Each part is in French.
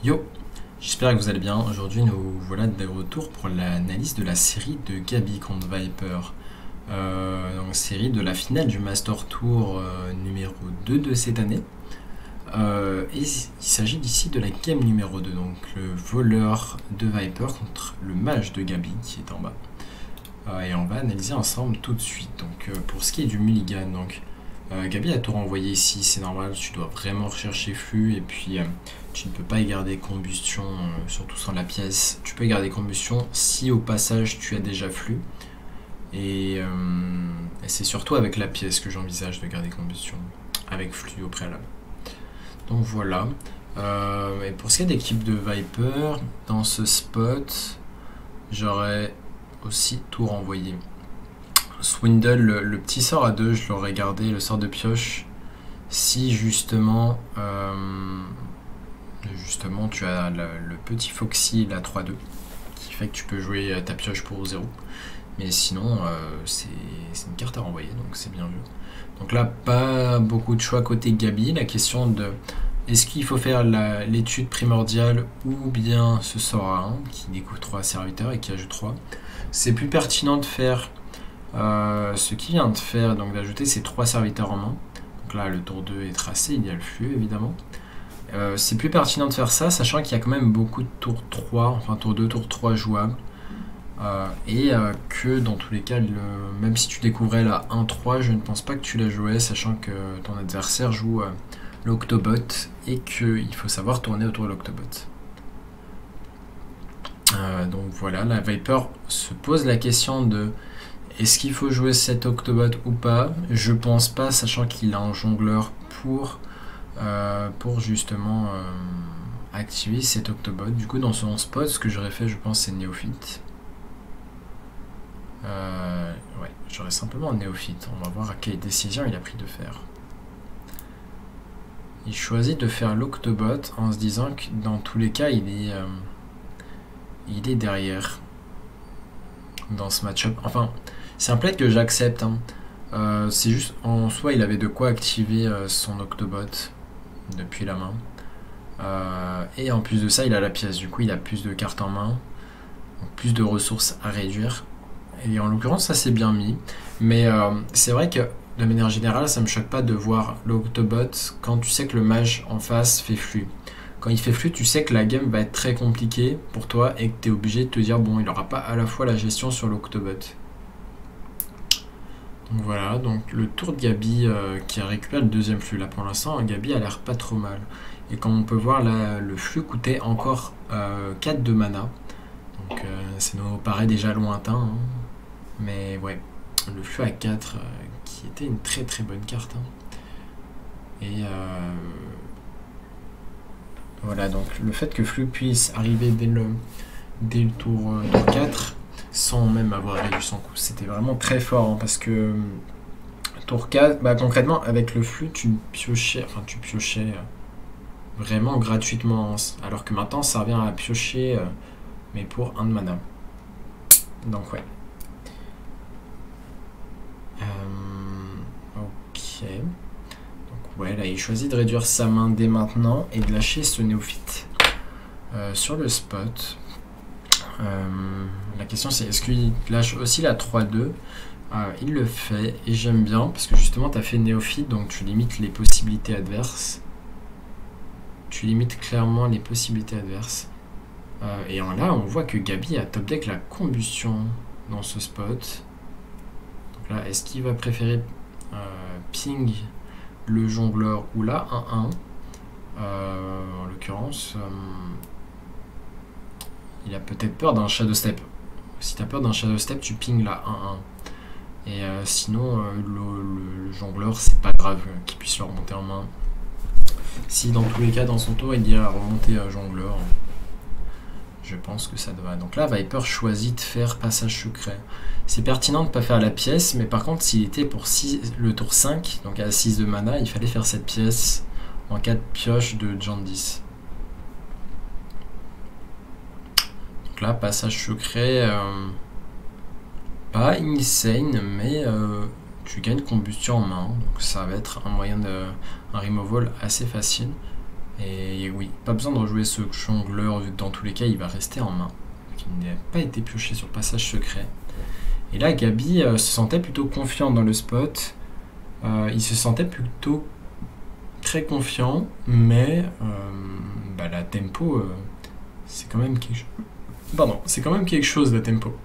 Yo, j'espère que vous allez bien. Aujourd'hui, nous voilà de retour pour l'analyse de la série de Gabi contre Viper. Donc, série de la finale du Master Tour numéro 2 de cette année. Et il s'agit ici de la game numéro 2, donc le voleur de Viper contre le mage de Gabi qui est en bas. Et on va analyser ensemble tout de suite. Donc, pour ce qui est du mulligan, donc Gabi a tout renvoyé ici, c'est normal, tu dois vraiment rechercher flux et puis tu ne peux pas y garder combustion, surtout sans la pièce. Tu peux y garder combustion si au passage tu as déjà flux. Et c'est surtout avec la pièce que j'envisage de garder combustion, avec flux au préalable. Donc voilà. Et pour ce qui est d'équipe de Viper, dans ce spot, j'aurais aussi tout renvoyé. Swindle, le petit sort à 2, je l'aurais gardé, le sort de pioche, si justement, tu as le petit Foxy, la 3-2, qui fait que tu peux jouer ta pioche pour 0. Mais sinon, c'est une carte à renvoyer, donc c'est bien vu. Donc là, pas beaucoup de choix côté Gabi. La question de est-ce qu'il faut faire l'étude primordiale ou bien ce sort à 1 qui découvre 3 serviteurs et qui ajoute 3. C'est plus pertinent de faire ce qu'il vient de faire, donc d'ajouter ces 3 serviteurs en main. Donc là, le tour 2 est tracé, il y a le flux évidemment. C'est plus pertinent de faire ça, sachant qu'il y a quand même beaucoup de tour 3, enfin tour 2, tour 3 jouables. Que dans tous les cas, même si tu découvrais la 1-3, je ne pense pas que tu la jouais, sachant que ton adversaire joue l'Octobot et qu'il faut savoir tourner autour de l'Octobot. Donc voilà, la Viper se pose la question de est-ce qu'il faut jouer cet Octobot ou pas? Je pense pas, sachant qu'il a un jongleur pour justement activer cet Octobot. Du coup, dans son spot, ce que j'aurais fait, je pense, c'est néophyte. Ouais, j'aurais simplement un néophyte. On va voir à quelle décision il a pris de faire. Il choisit de faire l'Octobot en se disant que dans tous les cas, il est derrière dans ce match-up. Enfin, c'est un play que j'accepte. Hein. C'est juste, en soi, il avait de quoi activer son Octobot depuis la main. Et en plus de ça, il a la pièce. Du coup, il a plus de cartes en main, donc plus de ressources à réduire. Et en l'occurrence, ça s'est bien mis. Mais c'est vrai que, de manière générale, ça me choque pas de voir l'Octobot quand tu sais que le mage en face fait flux. Quand il fait flux, tu sais que la game va être très compliquée pour toi et que tu es obligé de te dire, bon, il n'aura pas à la fois la gestion sur l'Octobot. Donc voilà, donc le tour de Gabi qui a récupéré le deuxième flux. Là, pour l'instant, Gabi a l'air pas trop mal. Et comme on peut voir, là, le flux coûtait encore 4 de mana. Donc ça nous paraît déjà lointain. Hein. Mais ouais, le flux à 4 qui était une très très bonne carte. Hein. Et voilà, donc le fait que flux puisse arriver dès le tour 4 sans même avoir réduit son coût, c'était vraiment très fort. Hein, parce que tour 4, bah, concrètement avec le flux tu piochais vraiment gratuitement. Hein, alors que maintenant ça revient à piocher mais pour 1 de mana. Donc ouais. Ok. Donc ouais, là il choisit de réduire sa main dès maintenant et de lâcher ce néophyte sur le spot. La question c'est est-ce qu'il lâche aussi la 3-2? Il le fait et j'aime bien parce que justement tu as fait néophyte, donc tu limites les possibilités adverses. Tu limites clairement les possibilités adverses. Et là on voit que Gabi a top deck la combustion dans ce spot. Donc là, est-ce qu'il va préférer ping le jongleur ou la 1-1 en l'occurrence il a peut-être peur d'un shadow step. Si tu as peur d'un shadow step, tu ping la 1-1. Et sinon le jongleur, c'est pas grave qu'il puisse le remonter en main. Si dans tous les cas dans son tour il dit à remonter à jongleur, je pense que ça doit. Donc là, Viper choisit de faire passage secret. C'est pertinent de ne pas faire la pièce, mais par contre, s'il était pour le tour 5, donc à 6 de mana, il fallait faire cette pièce en cas de pioche de Jaundice. Donc là, passage secret, pas insane, mais tu gagnes combustion en main. Donc ça va être un moyen un removal assez facile. Et oui, pas besoin de rejouer ce jongleur vu que dans tous les cas il va rester en main. Il n'a pas été pioché sur passage secret. Et là Gabi se sentait plutôt confiant dans le spot. Il se sentait plutôt très confiant, mais la tempo, c'est quand même quelque chose. Pardon, c'est quand même quelque chose la tempo.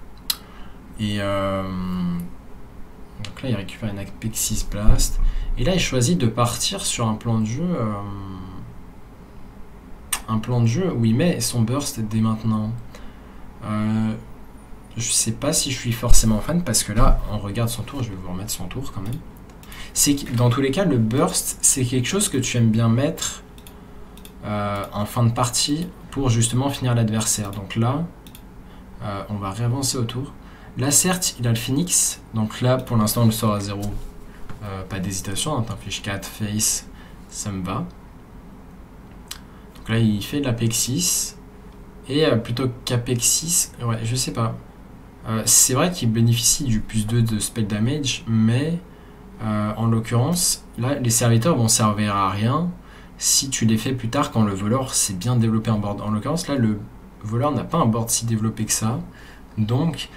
Et donc là il récupère une Apexis Blast. Et là il choisit de partir sur un plan de jeu. Un plan de jeu où il met son burst dès maintenant. Je sais pas si je suis forcément fan parce que là on regarde son tour, je vais vous remettre son tour quand même. C'est que dans tous les cas le burst c'est quelque chose que tu aimes bien mettre en fin de partie pour justement finir l'adversaire. Donc là on va réavancer au tour. Là certes il a le Phoenix, donc là pour l'instant on le sort à 0. Pas d'hésitation, hein, t'infliges 4 face, ça me va. Donc là il fait de l'Apexis. Et plutôt qu'Apexis, ouais, je sais pas. C'est vrai qu'il bénéficie du plus 2 de spell damage, mais en l'occurrence, là, les serviteurs vont servir à rien si tu les fais plus tard quand le voleur s'est bien développé en board. En l'occurrence, là, le voleur n'a pas un board si développé que ça. Donc,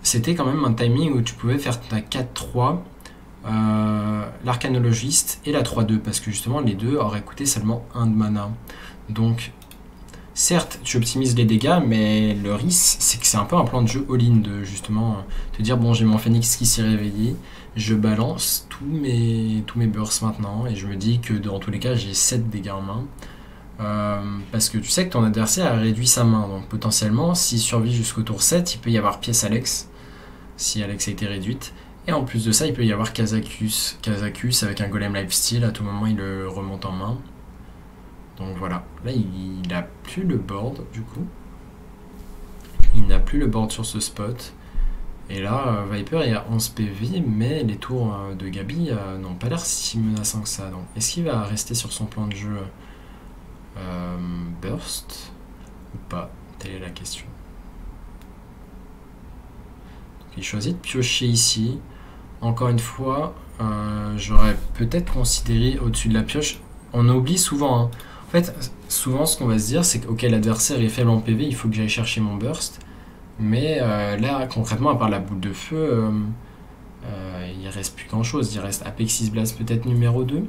c'était quand même un timing où tu pouvais faire ta 4-3, l'arcanologiste et la 3-2, parce que justement, les deux auraient coûté seulement 1 de mana. Donc, certes, tu optimises les dégâts, mais le risque, c'est que c'est un peu un plan de jeu all-in de justement te dire bon, j'ai mon Phoenix qui s'est réveillé, je balance tous mes bursts maintenant, et je me dis que dans tous les cas, j'ai 7 dégâts en main. Parce que tu sais que ton adversaire a réduit sa main, donc potentiellement, s'il survit jusqu'au tour 7, il peut y avoir pièce Alex, si Alex a été réduite. Et en plus de ça, il peut y avoir Kazakus avec un golem lifesteal, à tout moment il le remonte en main. Donc voilà, là il n'a plus le board du coup. Il n'a plus le board sur ce spot. Et là, Viper est à 11 PV, mais les tours de Gabi n'ont pas l'air si menaçants que ça. Donc est-ce qu'il va rester sur son plan de jeu burst ou pas? Telle est la question. Donc, il choisit de piocher ici. Encore une fois, j'aurais peut-être considéré au-dessus de la pioche. On oublie souvent, hein. En fait, souvent ce qu'on va se dire, c'est que ok, l'adversaire est faible en PV, il faut que j'aille chercher mon burst. Mais là, concrètement, à part la boule de feu, il reste plus grand chose. Il reste Apexis Blast peut-être numéro 2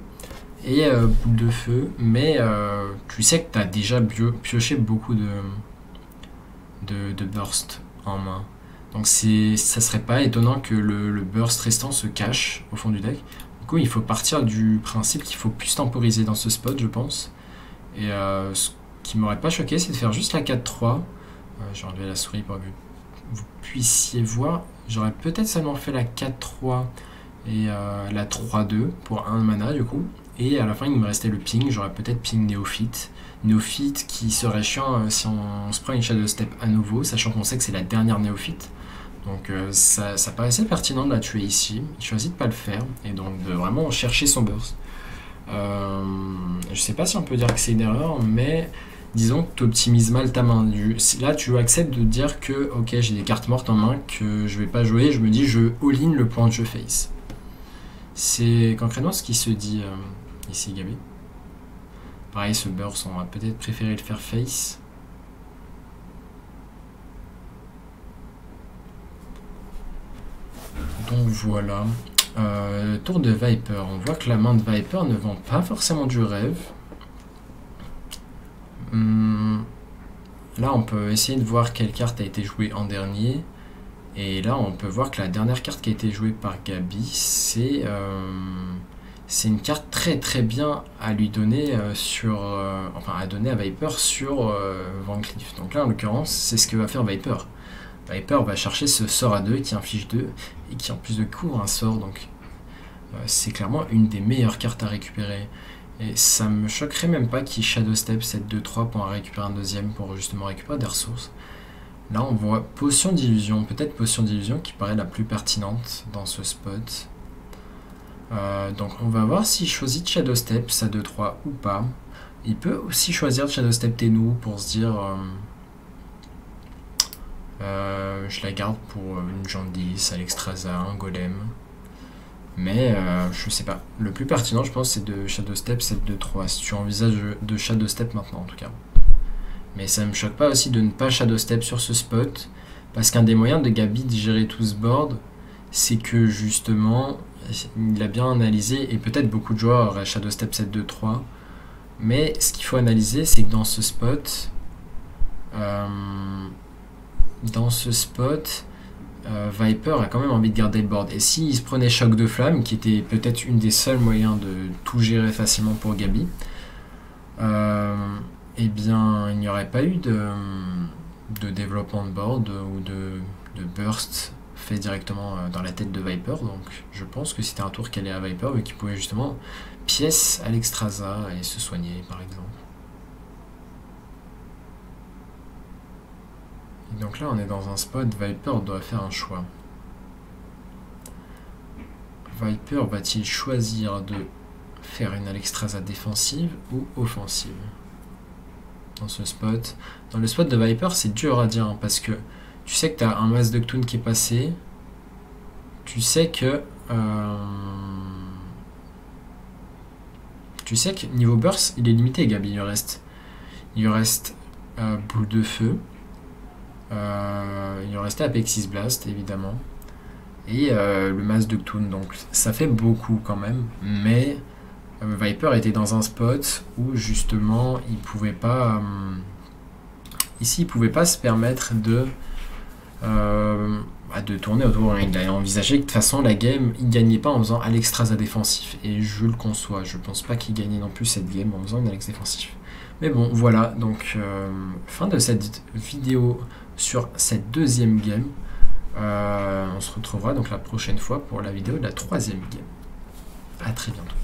et boule de feu. Mais tu sais que tu as déjà pioché beaucoup de burst en main. Donc ça serait pas étonnant que le burst restant se cache au fond du deck. Du coup, il faut partir du principe qu'il faut plus temporiser dans ce spot, je pense. Et ce qui m'aurait pas choqué, c'est de faire juste la 4-3. J'ai enlevé la souris pour que vous puissiez voir. J'aurais peut-être seulement fait la 4-3 et la 3-2 pour 1 mana du coup. Et à la fin, il me restait le ping. J'aurais peut-être ping Néophyte. Néophyte qui serait chiant si on se prend une Shadow Step à nouveau, sachant qu'on sait que c'est la dernière Néophyte. Donc ça paraissait pertinent de la tuer ici. Il choisit de pas le faire et donc de vraiment chercher son burst. Je sais pas si on peut dire que c'est une erreur, mais disons que tu optimises mal ta main. Là, tu acceptes de dire que ok, j'ai des cartes mortes en main que je vais pas jouer. Je me dis, je all-in le plan de jeu face. C'est concrètement ce qui se dit ici, Gabi. Pareil, ce burst, on va peut-être préférer le faire face. Donc voilà. Tour de Viper. On voit que la main de Viper ne vend pas forcément du rêve. Là, on peut essayer de voir quelle carte a été jouée en dernier. Et là, on peut voir que la dernière carte qui a été jouée par Gabi, c'est une carte très très bien à lui donner à donner à Viper sur Van Cleef. Donc là, en l'occurrence, c'est ce que va faire Viper. Viper va chercher ce sort à 2 qui inflige 2 et qui en plus de court un sort, donc c'est clairement une des meilleures cartes à récupérer. Et ça me choquerait même pas qu'il Shadow Step 7-2-3 pour en récupérer un deuxième pour justement récupérer des ressources. Là on voit Potion d'illusion, peut-être Potion d'illusion qui paraît la plus pertinente dans ce spot. Donc on va voir s'il choisit Shadow Step 7-2-3 ou pas. Il peut aussi choisir Shadow Step Tennu pour se dire je la garde pour une Jaundice, Alexstrasza, un Golem. Mais je sais pas. Le plus pertinent, je pense, c'est de Shadow Step 7-2-3. Si tu envisages de Shadow Step maintenant, en tout cas. Mais ça me choque pas aussi de ne pas Shadow Step sur ce spot. Parce qu'un des moyens de Gabi de gérer tout ce board, c'est que justement, il a bien analysé, et peut-être beaucoup de joueurs auraient Shadow Step 7-2-3. Mais ce qu'il faut analyser, c'est que dans ce spot, Viper a quand même envie de garder le board. Et s'il se prenait Choc de Flamme, qui était peut-être une des seuls moyens de tout gérer facilement pour Gabi, eh bien, il n'y aurait pas eu de développement de board ou de burst fait directement dans la tête de Viper. Donc je pense que c'était un tour qu'elle est à Viper, mais qui pouvait justement pièce à l'Extrasa et se soigner, par exemple. Et donc là, on est dans un spot, Viper doit faire un choix. Viper va-t-il choisir de faire une Alexstrasza défensive ou offensive dans ce spot? Dans le spot de Viper, c'est dur à dire, hein, parce que tu sais que tu as un Mas de Ktun qui est passé. Tu sais que niveau burst, il est limité, Gabi. Il lui reste boule de feu. Il lui restait Apexis Blast, évidemment. Et le Mas de Ktun. Donc ça fait beaucoup quand même. Mais Viper était dans un spot où justement il pouvait pas. Ici, il pouvait pas se permettre de tourner autour. Il a envisagé que de toute façon la game, il gagnait pas en faisant Alexstrasza défensif. Et je le conçois. Je pense pas qu'il gagnait non plus cette game en faisant une Alex défensif. Mais bon, voilà. Donc fin de cette vidéo sur cette deuxième game. On se retrouvera donc la prochaine fois pour la vidéo de la troisième game. A très bientôt.